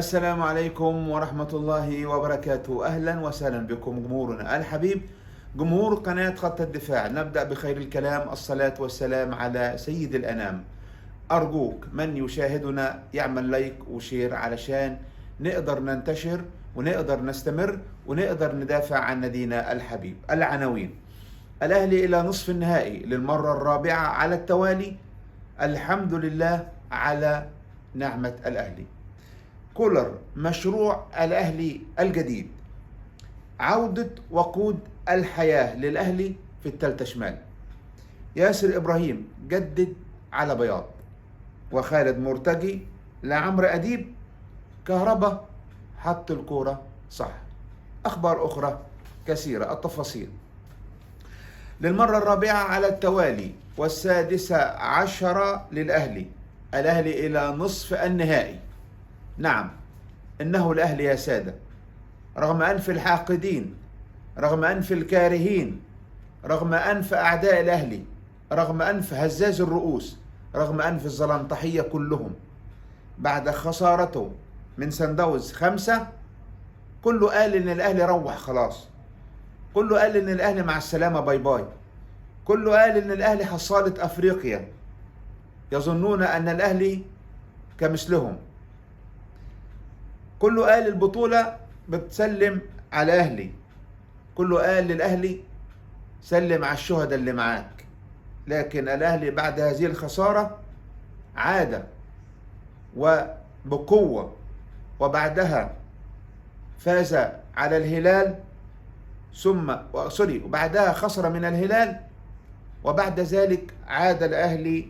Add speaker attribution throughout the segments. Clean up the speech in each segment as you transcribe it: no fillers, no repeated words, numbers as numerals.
Speaker 1: السلام عليكم ورحمة الله وبركاته. أهلا وسهلا بكم جمهورنا الحبيب، جمهور قناة خط الدفاع. نبدأ بخير الكلام، الصلاة والسلام على سيد الأنام. أرجوك من يشاهدنا يعمل لايك وشير علشان نقدر ننتشر ونقدر نستمر ونقدر ندافع عن نادينا الحبيب. العناوين: الأهلي إلى نصف النهائي للمرة الرابعة على التوالي، الحمد لله على نعمة الأهلي. كولر مشروع الأهلي الجديد، عودة وقود الحياة للأهلي في التالتة شمال. ياسر إبراهيم جدد على بياض، وخالد مرتجي لعمرو أديب. كهربا حط الكورة صح. أخبار أخرى كثيرة. التفاصيل: للمرة الرابعة على التوالي والسادسة عشرة للأهلي، الأهلي إلى نصف النهائي. نعم، إنه الأهلي يا سادة، رغم أنف الحاقدين، رغم أنف الكارهين، رغم أنف أعداء الأهلي، رغم أنف هزاز الرؤوس، رغم أنف الزلنطحية كلهم. بعد خسارته من سان داونز 5، كله قال إن الأهلي روح خلاص، كله قال إن الأهلي مع السلامة باي باي، كله قال إن الأهلي حصالة أفريقيا، يظنون أن الأهلي كمثلهم. كله قال البطولة بتسلم على أهلي، كله قال للأهلي سلم على الشهداء اللي معاك. لكن الأهلي بعد هذه الخسارة عاد وبقوة، وبعدها فاز على الهلال، وبعدها خسر من الهلال، وبعد ذلك عاد الأهلي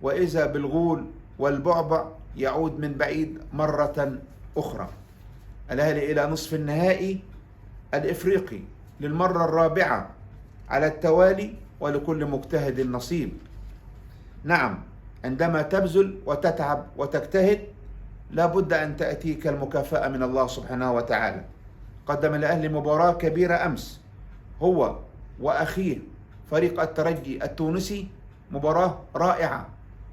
Speaker 1: وإذا بالغول والبعبع يعود من بعيد مرة أخرى. الأهلي إلى نصف النهائي الإفريقي للمرة الرابعة على التوالي، ولكل مجتهد نصيب. نعم، عندما تبذل وتتعب وتجتهد لابد أن تأتيك المكافأة من الله سبحانه وتعالى. قدم الأهلي مباراة كبيرة أمس، هو وأخيه فريق الترجي التونسي، مباراة رائعة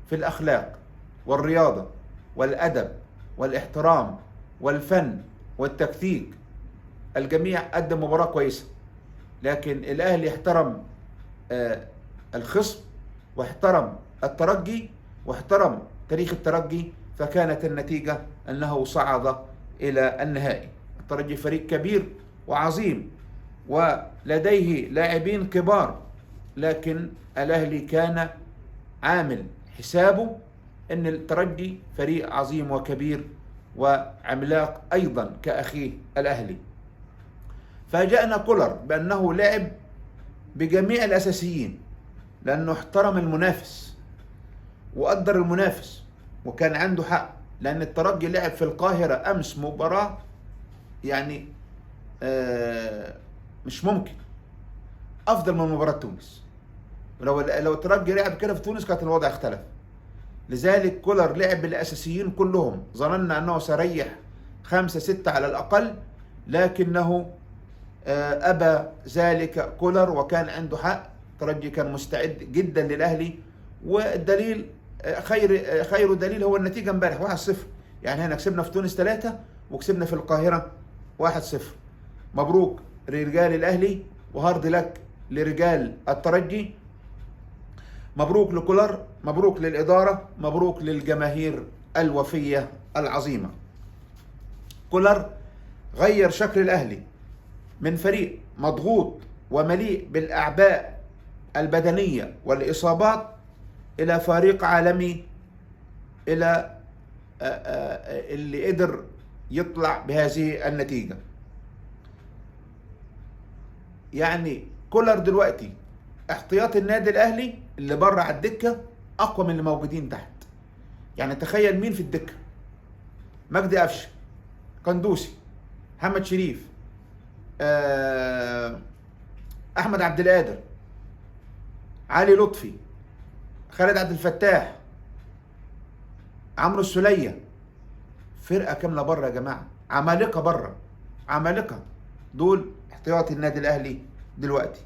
Speaker 1: في الأخلاق والرياضة والأدب والاحترام والفن والتكتيك. الجميع قدم مباراة كويسة، لكن الأهلي احترم الخصم، واحترم الترجي، واحترم تاريخ الترجي، فكانت النتيجة أنه صعد إلى النهائي. الترجي فريق كبير وعظيم ولديه لاعبين كبار، لكن الأهلي كان عامل حسابه أن الترجي فريق عظيم وكبير وعملاق أيضا كأخيه الأهلي. فاجأنا كولر بأنه لعب بجميع الأساسيين، لأنه احترم المنافس وقدر المنافس، وكان عنده حق، لأن الترجي لعب في القاهرة أمس مباراة يعني مش ممكن، أفضل من مباراة تونس. لو الترجي لعب كده في تونس كانت الوضع اختلف. لذلك كولر لعب بالأساسيين كلهم. ظننا أنه سيريح 5-6 على الأقل، لكنه أبى ذلك كولر، وكان عنده حق. الترجي كان مستعد جدا للأهلي، والدليل خير دليل هو النتيجة امبارح 1-0. يعني هنا كسبنا في تونس 3 وكسبنا في القاهرة 1-0. مبروك لرجال الأهلي، وهارد لك لرجال الترجي. مبروك لكولر، مبروك للإدارة، مبروك للجماهير الوفية العظيمة. كولر غير شكل الأهلي من فريق مضغوط ومليء بالأعباء البدنية والإصابات إلى فريق عالمي، إلى اللي قدر يطلع بهذه النتيجة. يعني كولر دلوقتي احتياط النادي الأهلي اللي بره على الدكة أقوى من اللي موجودين تحت. يعني تخيل مين في الدكة: مجدي قفشه، قندوسي، محمد شريف، أحمد عبد القادر، علي لطفي، خالد عبد الفتاح، عمرو السولية. فرقة كاملة بره يا جماعة، عمالقة بره، عمالقة. دول احتياطي النادي الأهلي دلوقتي.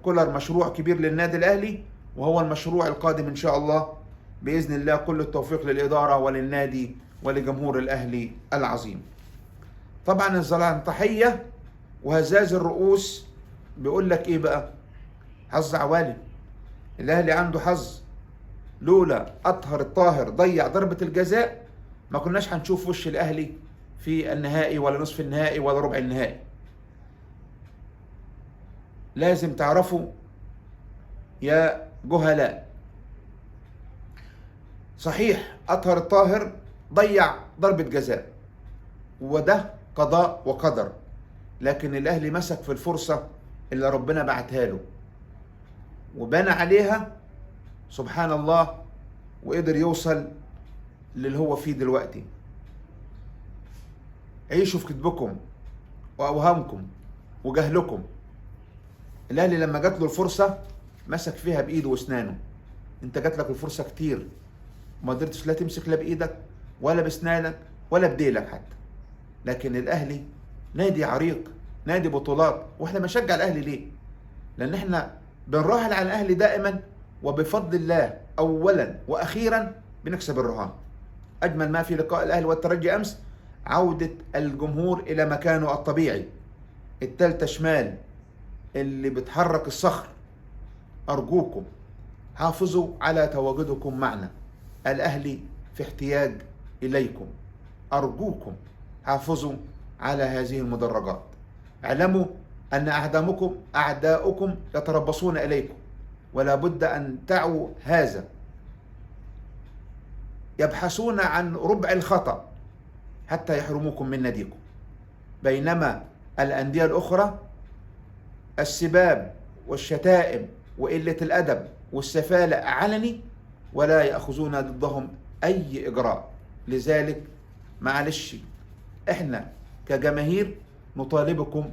Speaker 1: كولر مشروع كبير للنادي الأهلي، وهو المشروع القادم إن شاء الله بإذن الله. كل التوفيق للإدارة وللنادي ولجمهور الأهلي العظيم. طبعا الظلام تحية وهزاز الرؤوس بيقول لك إيه بقى؟ حظ عوالي. الأهلي عنده حظ، لولا أطهر الطاهر ضيع ضربة الجزاء ما كناش هنشوف وش الأهلي في النهائي ولا نصف النهائي ولا ربع النهائي. لازم تعرفوا يا جهلاء، صحيح أطهر الطاهر ضيع ضربة جزاء وده قضاء وقدر، لكن الأهلي مسك في الفرصة اللي ربنا بعتها له وبنى عليها سبحان الله، وقدر يوصل للي هو فيه دلوقتي. عيشوا في كذبكم وأوهامكم وجهلكم. الأهلي لما جات له الفرصة مسك فيها بإيده وأسنانه. أنت جات لك الفرصة كتير ما قدرتش لا تمسك لا بإيدك ولا بأسنانك ولا بديلك حتى. لكن الأهلي نادي عريق، نادي بطولات، وإحنا بنشجع الأهلي ليه؟ لأن إحنا بنراهن على الأهلي دائما، وبفضل الله أولا وأخيرا بنكسب الرهان. أجمل ما في لقاء الأهلي والترجي أمس عودة الجمهور إلى مكانه الطبيعي، التالتة شمال اللي بتحرك الصخر. أرجوكم حافظوا على تواجدكم معنا، الأهلي في احتياج إليكم. أرجوكم حافظوا على هذه المدرجات. اعلموا أن أعداؤكم يتربصون إليكم، ولا بد أن تعوا هذا. يبحثون عن ربع الخطأ حتى يحرموكم من ناديكم، بينما الأندية الأخرى السباب والشتائم وقلة الأدب والسفالة علني، ولا يأخذون ضدهم أي إجراء. لذلك معلش إحنا كجماهير نطالبكم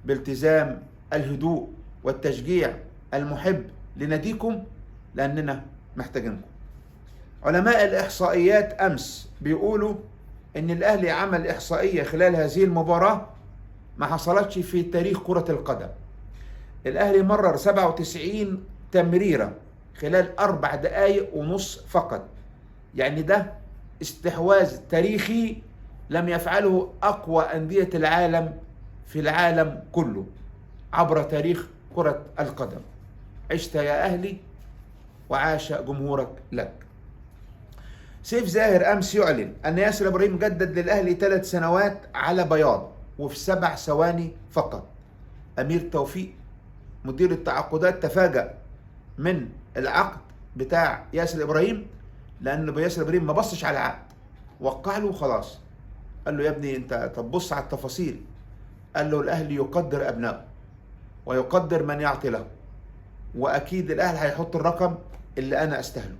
Speaker 1: بالتزام الهدوء والتشجيع المحب لناديكم، لأننا محتاجينكم. علماء الإحصائيات أمس بيقولوا إن الأهلي عمل إحصائية خلال هذه المباراة ما حصلتش في تاريخ كرة القدم. الأهلي مرر 97 تمريرة خلال 4 دقائق ونص فقط. يعني ده استحواذ تاريخي لم يفعله أقوى أندية العالم في العالم كله عبر تاريخ كرة القدم. عشت يا أهلي وعاش جمهورك لك. سيف زاهر أمس يعلن أن ياسر إبراهيم جدد للأهلي 3 سنوات على بياض وفي 7 ثواني فقط. أمير توفيق مدير التعاقدات تفاجأ من العقد بتاع ياسر إبراهيم، لأن ياسر إبراهيم ما بصش على العقد، وقع له خلاص. قال له يا ابني أنت طب بص على التفاصيل. قال له الأهلي يقدر أبنائه ويقدر من يعطي له، وأكيد الأهلي هيحط الرقم اللي أنا أستاهله،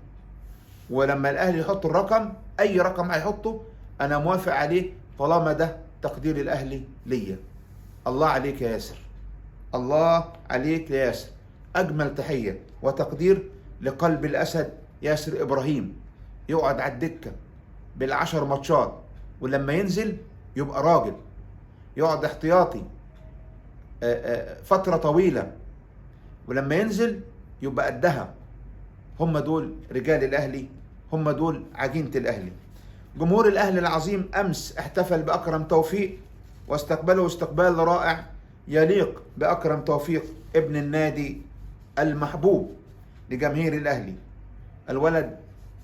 Speaker 1: ولما الأهلي يحط الرقم أي رقم هيحطه أنا موافق عليه طالما ده تقدير الأهلي ليا. الله عليك يا ياسر، الله عليك يا ياسر. أجمل تحية وتقدير لقلب الأسد ياسر إبراهيم. يقعد على الدكة بال10 ماتشات، ولما ينزل يبقى راجل. يقعد احتياطي فترة طويلة، ولما ينزل يبقى قدها. هم دول رجال الأهلي، هم دول عجينة الأهلي. جمهور الأهلي العظيم أمس احتفل بأكرم توفيق واستقبله استقبال رائع يليق بأكرم توفيق ابن النادي المحبوب لجماهير الأهلي. الولد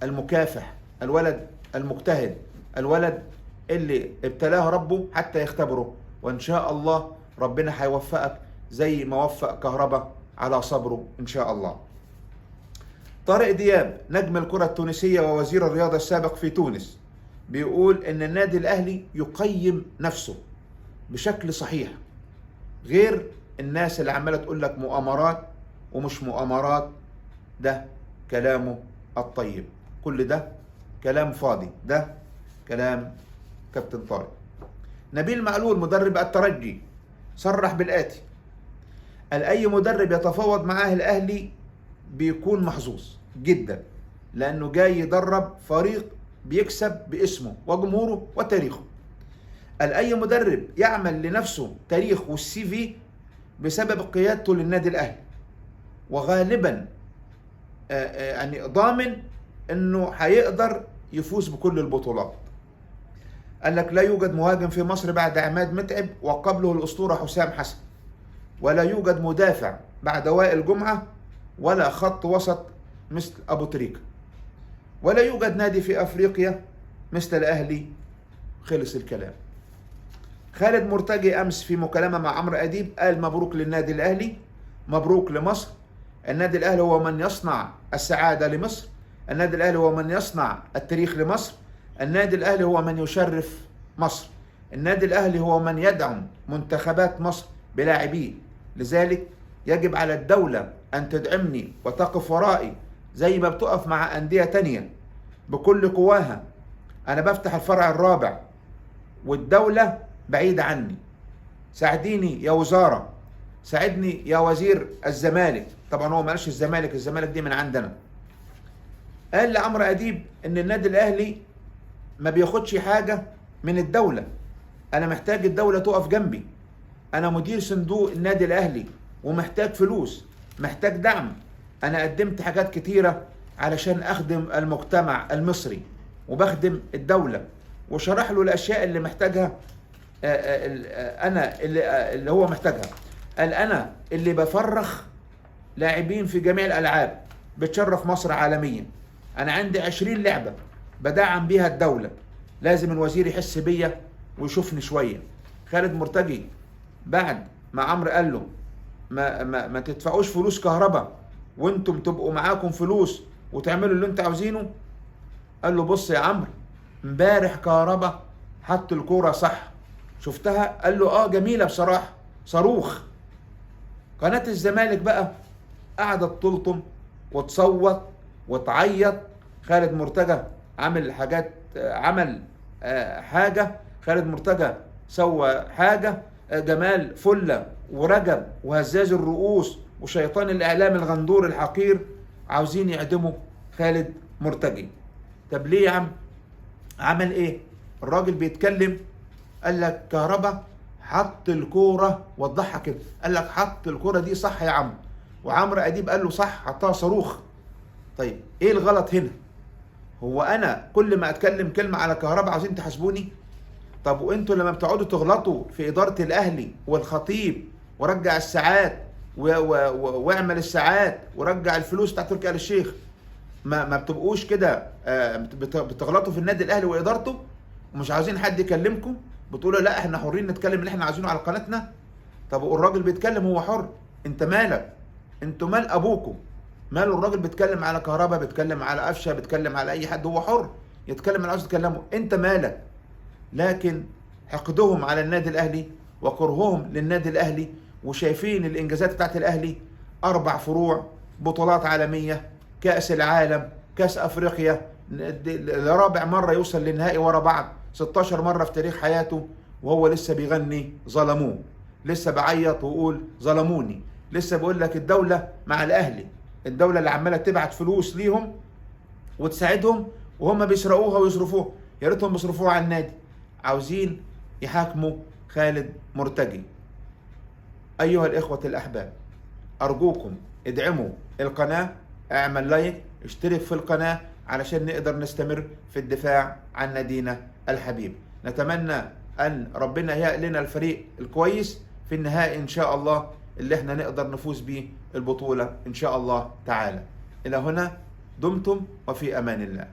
Speaker 1: المكافح، الولد المجتهد، الولد اللي ابتلاه ربه حتى يختبره، وإن شاء الله ربنا هيوفقك زي ما وفق كهربا على صبره إن شاء الله. طارق دياب نجم الكرة التونسية ووزير الرياضة السابق في تونس بيقول إن النادي الأهلي يقيم نفسه بشكل صحيح، غير الناس اللي عمالة تقول لك مؤامرات ومش مؤامرات. ده كلامه الطيب، كل ده كلام فاضي، ده كلام كابتن طارق. نبيل معلول مدرب الترجي صرح بالآتي: قال أي مدرب يتفاوض معاه الأهلي بيكون محظوظ جدا، لأنه جاي يدرب فريق بيكسب باسمه وجمهوره وتاريخه. قال أي مدرب يعمل لنفسه تاريخ والسي في بسبب قيادته للنادي الأهلي، وغالبا يعني ضامن انه هيقدر يفوز بكل البطولات. قال لك لا يوجد مهاجم في مصر بعد عماد متعب وقبله الأسطورة حسام حسن، ولا يوجد مدافع بعد وائل جمعة، ولا خط وسط مثل أبو تريكة، ولا يوجد نادي في أفريقيا مثل الأهلي. خلص الكلام. خالد مرتجي أمس في مكالمة مع عمرو أديب قال مبروك للنادي الأهلي، مبروك لمصر. النادي الأهلي هو من يصنع السعادة لمصر، النادي الأهلي هو من يصنع التاريخ لمصر، النادي الأهلي هو من يشرف مصر، النادي الأهلي هو من يدعم منتخبات مصر بلاعبيه. لذلك يجب على الدولة أن تدعمني وتقف ورائي زي ما بتقف مع أندية تانية بكل قواها. أنا بفتح الفرع الرابع والدولة بعيدة عني. ساعديني يا وزارة، ساعدني يا وزير الزمالك. طبعا هو ما قالش الزمالك، الزمالك دي من عندنا. قال لعمرو أديب إن النادي الأهلي ما بياخدش حاجة من الدولة، أنا محتاج الدولة تقف جنبي، أنا مدير صندوق النادي الأهلي ومحتاج فلوس، محتاج دعم. أنا قدمت حاجات كتيرة علشان أخدم المجتمع المصري وبخدم الدولة، وشرح له الأشياء اللي محتاجها أنا اللي هو محتاجها. قال أنا اللي بفرخ لاعبين في جميع الألعاب بتشرف مصر عالميا، أنا عندي 20 لعبة بدعم بيها الدولة، لازم الوزير يحس بيا ويشوفني شوية. خالد مرتجي بعد ما عمرو قال له ما تدفعوش فلوس كهرباء وانتم تبقوا معاكم فلوس وتعملوا اللي انتوا عاوزينه، قال له بص يا عمرو، امبارح كهرباء حط الكورة صح، شفتها؟ قال له جميلة بصراحة، صاروخ. قناة الزمالك بقى قعدت تلطم وتصوت وتعيط. خالد مرتجى عمل حاجات، عمل حاجة، خالد مرتجى سوى حاجة، جمال فلة ورجب وهزاز الرؤوس وشيطان الإعلام الغندور الحقير عاوزين يعدموا خالد مرتجي. طب ليه يا عم؟ عمل ايه؟ الراجل بيتكلم قال لك كهربا حط الكورة، وضحها كده، قال لك حط الكورة دي صح يا عم، وعمرو أديب قال له صح، حطها صاروخ. طيب ايه الغلط هنا؟ هو انا كل ما اتكلم كلمة على كهربا عاوزين تحاسبوني؟ طب وانتوا لما بتقعدوا تغلطوا في إدارة الأهلي والخطيب ورجع الساعات واعمل الساعات ورجع الفلوس بتاعت تركي آل الشيخ، ما بتبقوش كده بتغلطوا في النادي الأهلي وإدارته ومش عاوزين حد يكلمكم؟ بتقولوا لا احنا حرين نتكلم اللي احنا عايزينه على قناتنا. طب والراجل بيتكلم هو حر، انت مالك؟ انتوا مال ابوكم؟ ماله الراجل بيتكلم على كهربا، بيتكلم على قفشه، بيتكلم على اي حد، هو حر يتكلم اللي عاوز يتكلمه، انت مالك؟ لكن حقدهم على النادي الاهلي وكرههم للنادي الاهلي وشايفين الانجازات بتاعت الاهلي، 4 فروع، بطولات عالميه، كاس العالم، كاس افريقيا، لرابع مره يوصل للنهائي ورا بعض، 16 مره في تاريخ حياته، وهو لسه بيغني ظلموه، لسه بعيط ويقول ظلموني، لسه بيقول لك الدوله مع الاهلي، الدوله اللي عماله تبعت فلوس ليهم وتساعدهم وهم بيسرقوها ويصرفوها، يا ريتهم بيصرفوها على النادي. عاوزين يحاكموا خالد مرتجي. ايها الاخوه الاحباب، ارجوكم ادعموا القناه، اعمل لايك، اشترك في القناه علشان نقدر نستمر في الدفاع عن نادينا الحبيب. نتمنى ان ربنا يهيئ لنا الفريق الكويس في النهائي ان شاء الله، اللي احنا نقدر نفوز به البطولة ان شاء الله تعالى. الى هنا دمتم وفي امان الله.